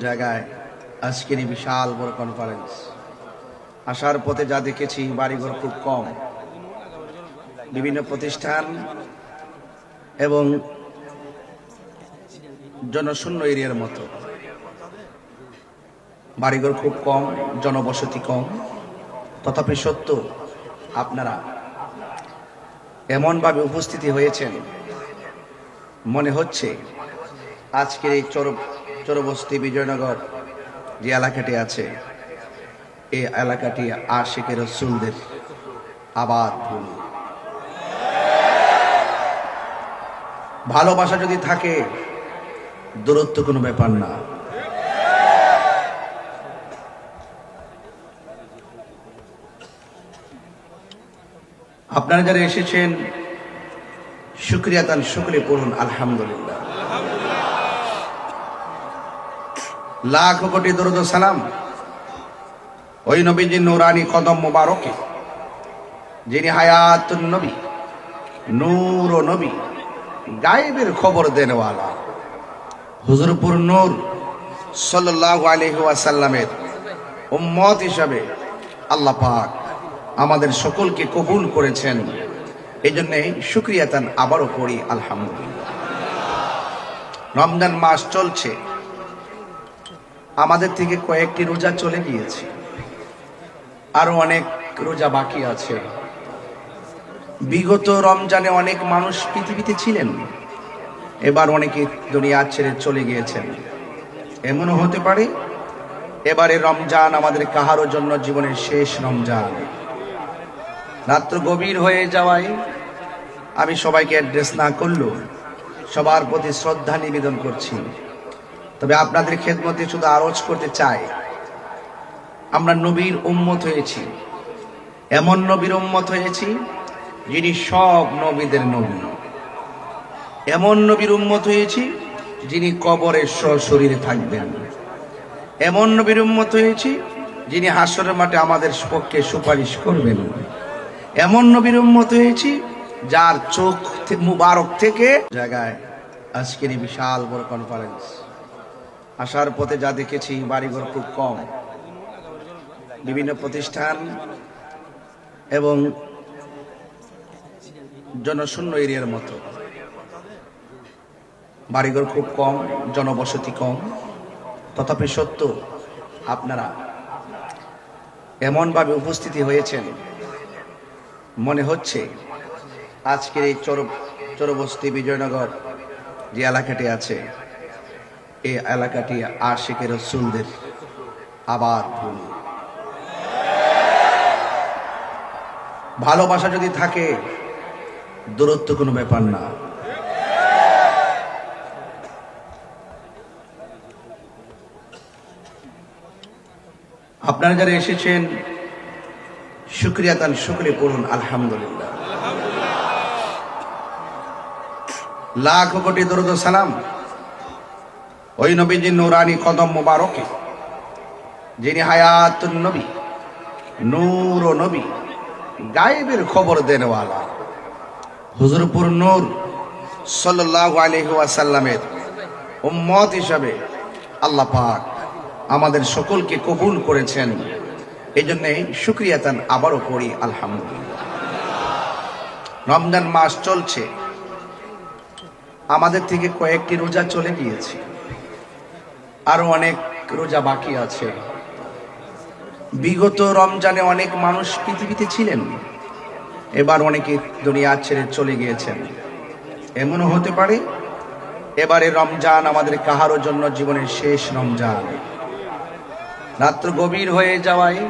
জায়গায় আজকের এই বিশাল বড় কনফারেন্স আসার পথে যা দেখেছি, বাড়িঘর খুব কম, বিভিন্ন প্রতিষ্ঠান এবং জনশূন্য এরিয়ার মতো বাড়িঘর খুব কম, জনবসতি কম। তথাপি সত্য আপনারা এমনভাবে উপস্থিতি হয়েছেন, মনে হচ্ছে আজকের এই চরবস্তি বিজয়নগর যে এলাকাটি আছে, এই এলাকাটি আশিকে রাসূলদের আবাদ ভূমি। ভালোবাসা যদি থাকে, দূরত্ব কোনো ব্যাপার না। আপনারা যারা এসেছেন, শুকরিয়া তান শুকরিয়া পড়ুন আলহামদুলিল্লাহ। লাখ কোটি দরুদ ও সালাম ওই নবীজির নূরানি কদম মুবারকে, যিনি হায়াতুন নবী, নূর ও নবী, গায়েবের খবর দেনওয়ালা হুজুরপুর নূর সাল্লাল্লাহু আলাইহি ওয়াসাল্লামের উম্মত হিসাবে আল্লাহ পাক আমাদের সকলকে কবুল করেছেন। এই জন্য শুকরিয়া তান আবারও পড়ি আলহামদুলিল্লাহ। রমজান মাস চলছে, আমাদের থেকে কয়েকটি রোজা চলে গিয়েছে, আরো অনেক রোজা বাকি আছে। বিগত রমজানে অনেক মানুষ পৃথিবীতে ছিলেন, এবার অনেকে দুনিয়া ছেড়ে চলে গিয়েছেন। এমনও হতে পারে এবারে রমজান আমাদের কাহারও জন্য জীবনের শেষ রমজান। রাত্র গভীর হয়ে যাওয়ায় আমি সবাইকে অ্যাড্রেস না করলেও সবার প্রতি শ্রদ্ধা নিবেদন করছি। তবে আপনাদের খেদমতে শুধু আরজ করতে চাই, আমরা নবীর উম্মত হয়েছি, এমন নবীর উম্মত হয়েছি যিনি সব নবীদের নবী। এমন নবীর উম্মত হয়েছি যিনি কবরে সশরীরে থাকবেন। এমন নবীর উম্মত হয়েছি যিনি হাসরের মাঠে আমাদের পক্ষে সুপারিশ করবেন। এমন নবীর উম্মত হয়েছি যার চোখ মুবারক থেকে জায়গায় আজকের এই বিশাল বড় কনফারেন্স আসার পথে যা দেখেছি, বাড়িঘর খুব কম, বিভিন্ন প্রতিষ্ঠান এবং জনশূন্য এরিয়ার মতো বাড়িঘর খুব কম, জনবসতি কম। তথাপি সত্য আপনারা এমনভাবে উপস্থিতি হয়েছেন, মনে হচ্ছে আজকের এই চরবস্তি বিজয়নগর যে এলাকাটি আছে, এই এলাকাটি আশিকে রাসূলদের আবাদ ভূমি। ভালোবাসা যদি থাকে, দূরত্ব কোনো ব্যাপার না। আপনারা যারা এসেছেন, শুকরিয়া তান শুকরিয়া পড়ুন আলহামদুলিল্লাহ। লাখ কোটি দরুদ ও সালাম ওই নবীজির নূরানি কদম মুবারকে, যিনি হায়াতুন নবী, নূর ও নবী, গায়েবের খবর দেনওয়ালা হুজুরপুর নূর সাল্লাল্লাহু আলাইহি ওয়াসাল্লামের উম্মত হিসাবে আল্লাহ পাক আমাদের সকলকে কবুল করেছেন। এই জন্য শুকরিয়া তান আবারও পড়ি আলহামদুলিল্লাহ। রমজান মাস চলছে, আমাদের থেকে কয়েকটি রোজা চলে গিয়েছে, আরো অনেক রোজা বাকি আছে। বিগত রমজানে অনেক মানুষ পৃথিবীতে ছিলেন, এবার অনেকে দুনিয়া ছেড়ে চলে গিয়েছেন। এমনও হতে পারে এবারে রমজান আমাদের কাহারও জন্য জীবনের শেষ রমজান। রাত্র গভীর হয়ে যাওয়ায়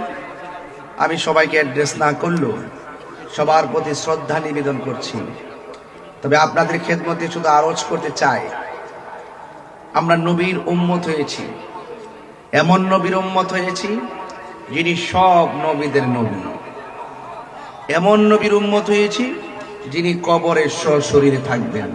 আমি সবাইকে অ্যাড্রেস না করলেও সবার প্রতি শ্রদ্ধা নিবেদন করছি। তবে আপনাদের খেদমতে শুধু আরজ করতে চাই, আমরা নবীর উম্মত হয়েছি, এমন নবীর উম্মত হয়েছি যিনি সব নবীদের নবী। এমন নবীর উম্মত হয়েছি যিনি কবরে সশরীরে থাকবেন।